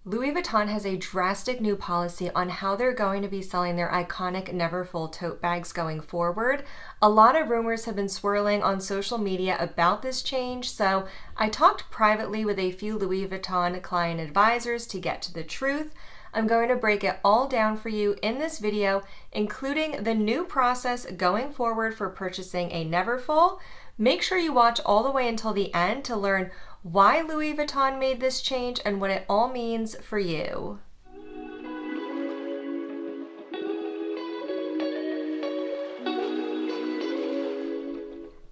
Louis Vuitton has a drastic new policy on how they're going to be selling their iconic Neverfull tote bags going forward. A lot of rumors have been swirling on social media about this change, so I talked privately with a few Louis Vuitton client advisors to get to the truth. I'm going to break it all down for you in this video, including the new process going forward for purchasing a Neverfull. Make sure you watch all the way until the end to learn why Louis Vuitton made this change and what it all means for you.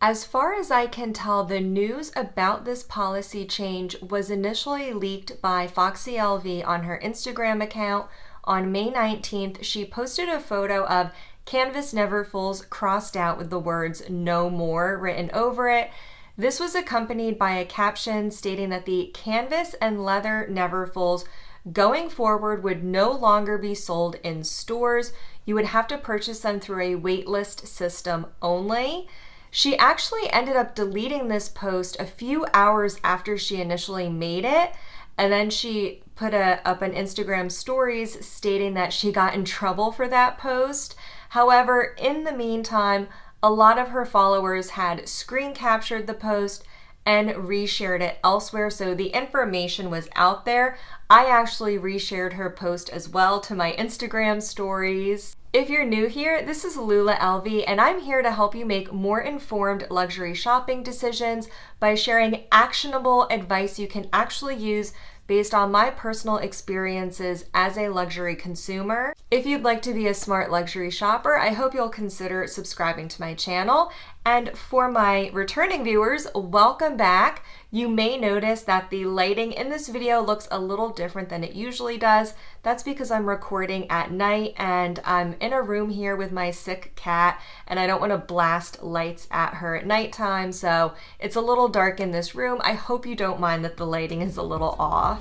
As far as I can tell, the news about this policy change was initially leaked by Foxy LV on her Instagram account on May 19th. She posted a photo of canvas Neverfulls crossed out with the words "no more" written over it. This was accompanied by a caption stating that the canvas and leather Neverfulls going forward would no longer be sold in stores. You would have to purchase them through a waitlist system only. She actually ended up deleting this post a few hours after she initially made it, and then she put up an Instagram stories stating that she got in trouble for that post. However, in the meantime, a lot of her followers had screen captured the post and reshared it elsewhere, so the information was out there. I actually reshared her post as well to my Instagram stories. If you're new here, this is Lula LV, and I'm here to help you make more informed luxury shopping decisions by sharing actionable advice you can actually use based on my personal experiences as a luxury consumer. If you'd like to be a smart luxury shopper, I hope you'll consider subscribing to my channel. And for my returning viewers, welcome back. You may notice that the lighting in this video looks a little different than it usually does. That's because I'm recording at night and I'm in a room here with my sick cat, and I don't want to blast lights at her at nighttime, so it's a little dark in this room. I hope you don't mind that the lighting is a little off.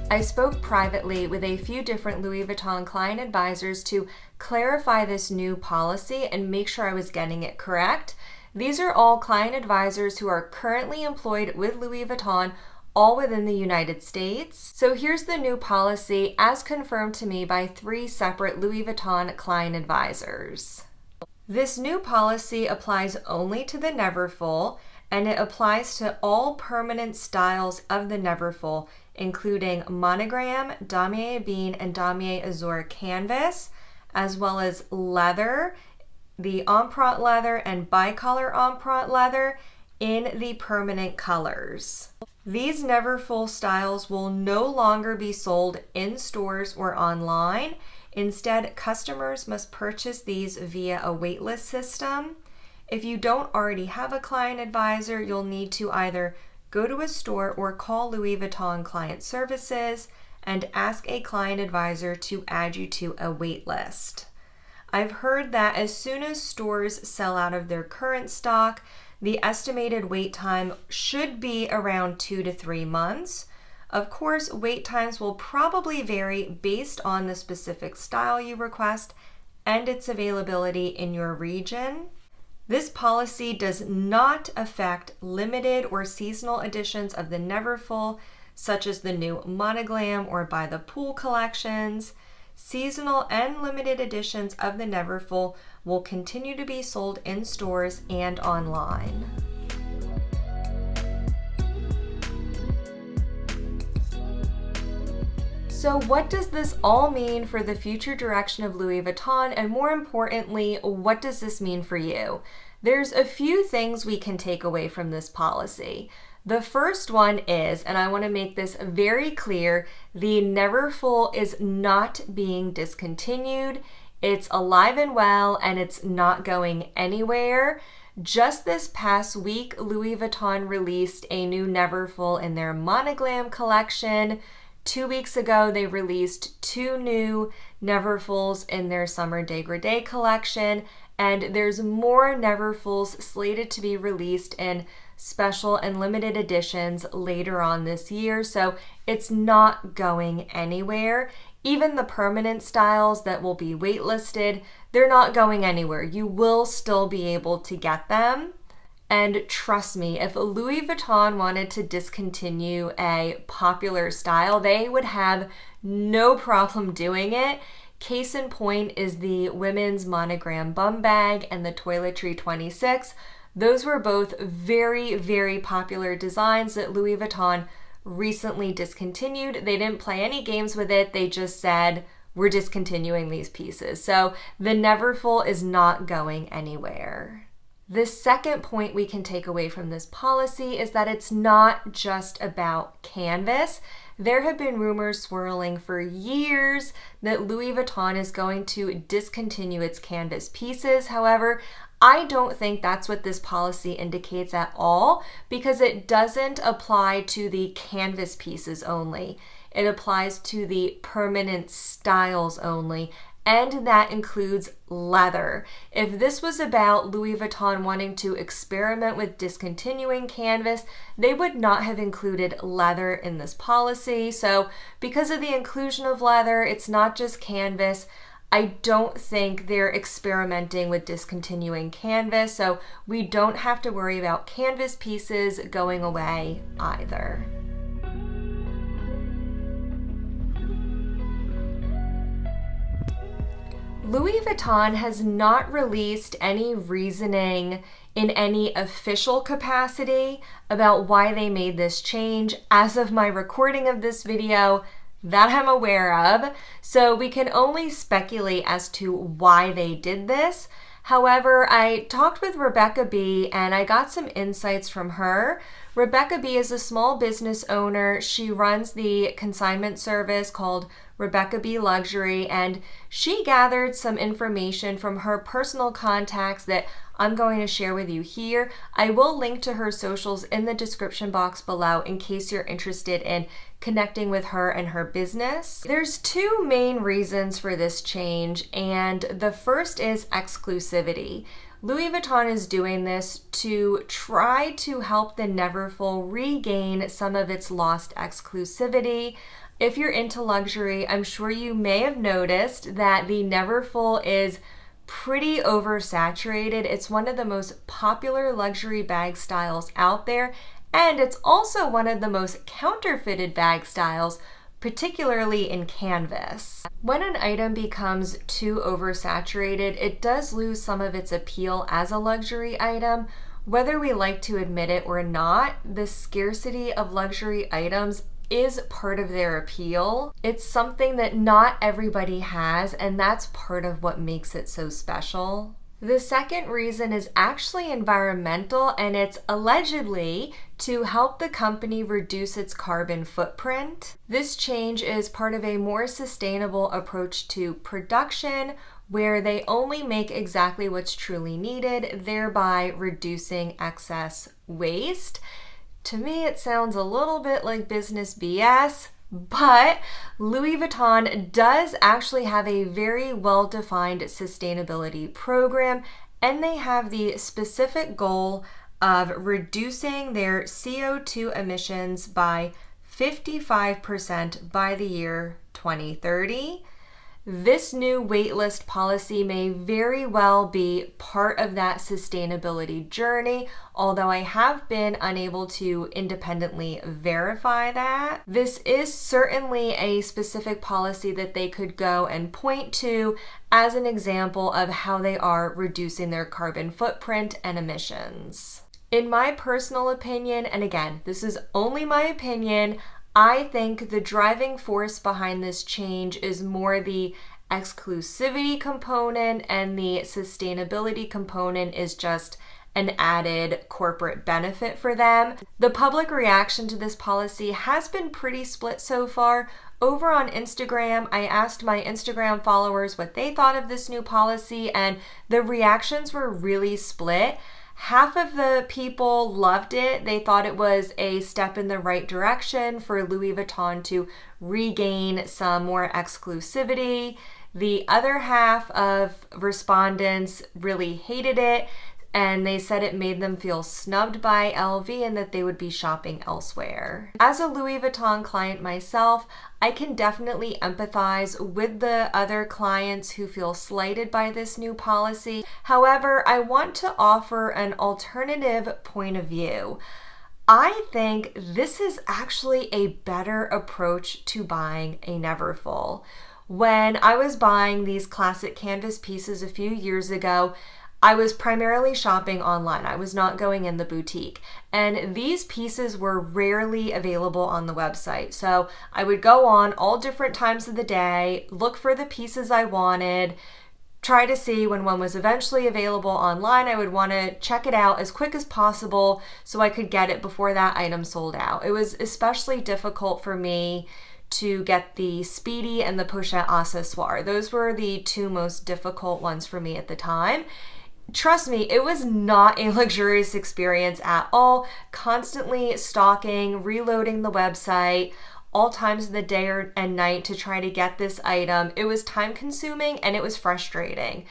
I spoke privately with a few different Louis Vuitton client advisors to clarify this new policy and make sure I was getting it correct. These are all client advisors who are currently employed with Louis Vuitton, all within the United States. So here's the new policy as confirmed to me by 3 separate Louis Vuitton client advisors. This new policy applies only to the Neverfull, and it applies to all permanent styles of the Neverfull, including monogram, damier ebene, and damier azur canvas, as well as leather, the empreinte leather and bicolor empreinte leather in the permanent colors. These Neverfull styles will no longer be sold in stores or online. Instead, customers must purchase these via a waitlist system. If you don't already have a client advisor, you'll need to either go to a store or call Louis Vuitton Client Services and ask a client advisor to add you to a wait list. I've heard that as soon as stores sell out of their current stock, the estimated wait time should be around 2 to 3 months. Of course, wait times will probably vary based on the specific style you request and its availability in your region. This policy does not affect limited or seasonal editions of the Neverfull, such as the new Monoglam or By the Pool collections. Seasonal and limited editions of the Neverfull will continue to be sold in stores and online. So what does this all mean for the future direction of Louis Vuitton, and more importantly, what does this mean for you? There's a few things we can take away from this policy. The first one is, and I want to make this very clear, the Neverfull is not being discontinued. It's alive and well, and it's not going anywhere. Just this past week, Louis Vuitton released a new Neverfull in their Monoglam collection. 2 weeks ago, they released 2 new Neverfulls in their Summer Dégradé collection, and there's more Neverfulls slated to be released in special and limited editions later on this year, so it's not going anywhere. Even the permanent styles that will be waitlisted, they're not going anywhere. You will still be able to get them. And trust me, if Louis Vuitton wanted to discontinue a popular style, they would have no problem doing it. Case in point is the women's monogram bum bag and the Toiletry 26. Those were both very, very popular designs that Louis Vuitton recently discontinued. They didn't play any games with it. They just said, we're discontinuing these pieces. So the Neverfull is not going anywhere. The second point we can take away from this policy is that it's not just about canvas. There have been rumors swirling for years that Louis Vuitton is going to discontinue its canvas pieces. However, I don't think that's what this policy indicates at all, because it doesn't apply to the canvas pieces only. It applies to the permanent styles only, and that includes leather. If this was about Louis Vuitton wanting to experiment with discontinuing canvas, they would not have included leather in this policy. So because of the inclusion of leather, it's not just canvas. I don't think they're experimenting with discontinuing canvas, so we don't have to worry about canvas pieces going away either. Louis Vuitton has not released any reasoning in any official capacity about why they made this change as of my recording of this video that I'm aware of, so we can only speculate as to why they did this. However, I talked with Rebecca B and I got some insights from her. Rebecca B is a small business owner. She runs the consignment service called Rebecca B Luxury, and she gathered some information from her personal contacts that I'm going to share with you here. I will link to her socials in the description box below in case you're interested in connecting with her and her business. There's two main reasons for this change, and the first is exclusivity. Louis Vuitton is doing this to try to help the Neverfull regain some of its lost exclusivity. If you're into luxury, I'm sure you may have noticed that the Neverfull is pretty oversaturated. It's one of the most popular luxury bag styles out there, and it's also one of the most counterfeited bag styles, particularly in canvas. When an item becomes too oversaturated, it does lose some of its appeal as a luxury item. Whether we like to admit it or not, the scarcity of luxury items is part of their appeal. It's something that not everybody has, and that's part of what makes it so special. The second reason is actually environmental, and it's allegedly to help the company reduce its carbon footprint. This change is part of a more sustainable approach to production, where they only make exactly what's truly needed, thereby reducing excess waste. To me, it sounds a little bit like business BS, but Louis Vuitton does actually have a very well-defined sustainability program, and they have the specific goal of reducing their CO2 emissions by 55% by the year 2030. This new waitlist policy may very well be part of that sustainability journey, although I have been unable to independently verify that. This is certainly a specific policy that they could go and point to as an example of how they are reducing their carbon footprint and emissions. In my personal opinion, and again, this is only my opinion, I think the driving force behind this change is more the exclusivity component, and the sustainability component is just an added corporate benefit for them. The public reaction to this policy has been pretty split so far. Over on Instagram, I asked my Instagram followers what they thought of this new policy, and the reactions were really split. Half of the people loved it. They thought it was a step in the right direction for Louis Vuitton to regain some more exclusivity. The other half of respondents really hated it and they said it made them feel snubbed by LV and that they would be shopping elsewhere. As a Louis Vuitton client myself, I can definitely empathize with the other clients who feel slighted by this new policy. However, I want to offer an alternative point of view. I think this is actually a better approach to buying a Neverfull. When I was buying these classic canvas pieces a few years ago, I was primarily shopping online. I was not going in the boutique. And these pieces were rarely available on the website. So I would go on all different times of the day, look for the pieces I wanted, try to see when one was eventually available online. I would want to check it out as quick as possible so I could get it before that item sold out. It was especially difficult for me to get the Speedy and the Pochette Accessoire. Those were the two most difficult ones for me at the time. Trust me, it was not a luxurious experience at all. Constantly stalking, reloading the website, all times of the day and night to try to get this item. It was time consuming and it was frustrating.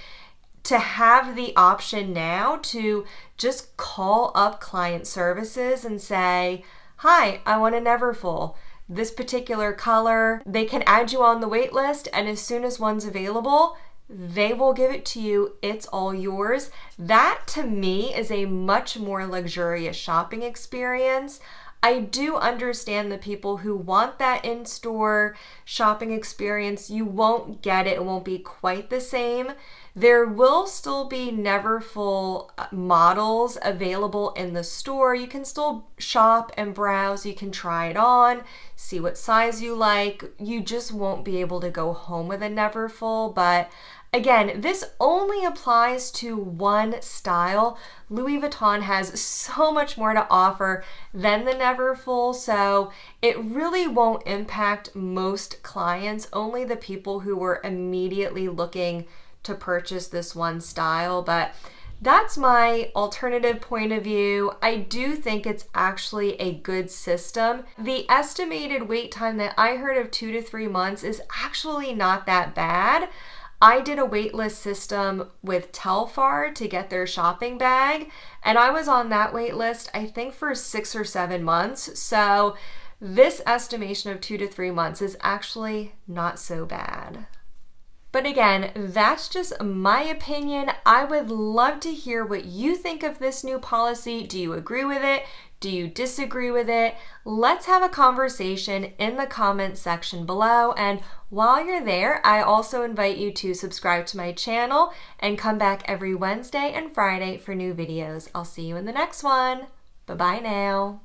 To have the option now to just call up client services and say, hi, I want a Neverfull, this particular color. They can add you on the wait list, and as soon as one's available, they will give it to you. It's all yours. That to me is a much more luxurious shopping experience. I do understand the people who want that in-store shopping experience. You won't get it. It won't be quite the same. There will still be Neverfull models available in the store. You can still shop and browse. You can try it on, see what size you like. You just won't be able to go home with a Neverfull. But again, this only applies to one style. Louis Vuitton has so much more to offer than the Neverfull, so it really won't impact most clients, only the people who were immediately looking to purchase this one style. But that's my alternative point of view. I do think it's actually a good system. The estimated wait time that I heard of 2 to 3 months is actually not that bad. I did a waitlist system with Telfar to get their shopping bag, and I was on that waitlist, I think, for 6 or 7 months. So this estimation of 2 to 3 months is actually not so bad. But again, that's just my opinion. I would love to hear what you think of this new policy. Do you agree with it? Do you disagree with it? Let's have a conversation in the comments section below. And while you're there, I also invite you to subscribe to my channel and come back every Wednesday and Friday for new videos. I'll see you in the next one. Bye-bye now.